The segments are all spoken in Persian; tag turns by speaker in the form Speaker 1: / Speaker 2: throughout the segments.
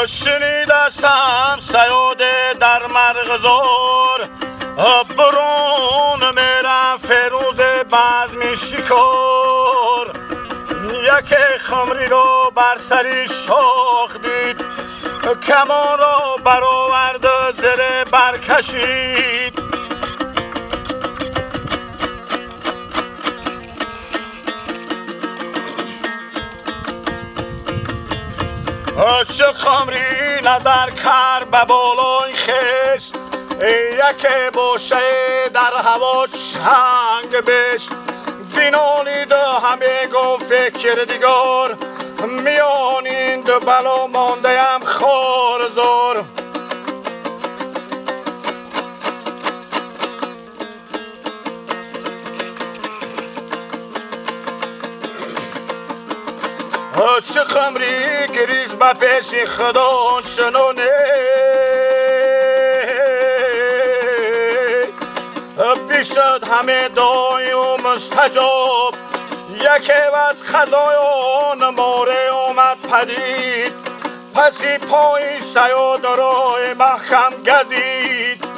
Speaker 1: شنیدستم سیاده در مرغزار برون میرم فیروز بزم شکار. یک خمری رو بر سری شاخ دید کمان را برآورد زره برکشید. چه خمری نظر کرد به بالای خش یک بوشه در هوا چنگ بشت. بینانید همه گو فکر دیگر میان این دو بلا مانده‌ام خوارزار. چه خمری گریز به پیش خدا چنونه بیشد همه دعای و مستجاب. یکی از خدایان ماره آمد پدید پسی پای سیاد رای محکم گزید.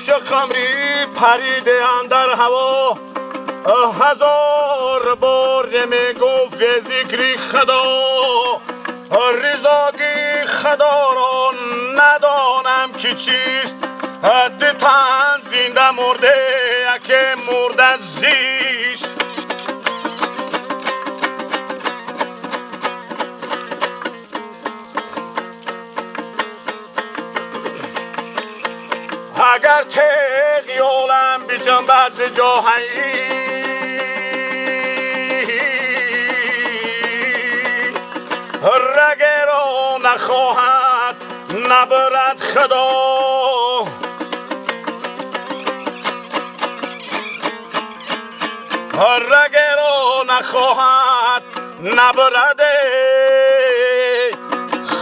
Speaker 1: چه خمری پریده اندر هوا هزار بار می گفت ذکری خدا. رضاگی خدا را ندانم که چیست تن زنده مرده که مرده زیست. اگر تغیالم بیچم بعد جاهایی رگه را نخواهد نبرد خدا. رگه را نخواهد نبرد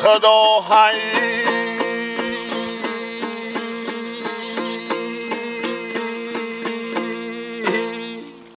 Speaker 1: خدا.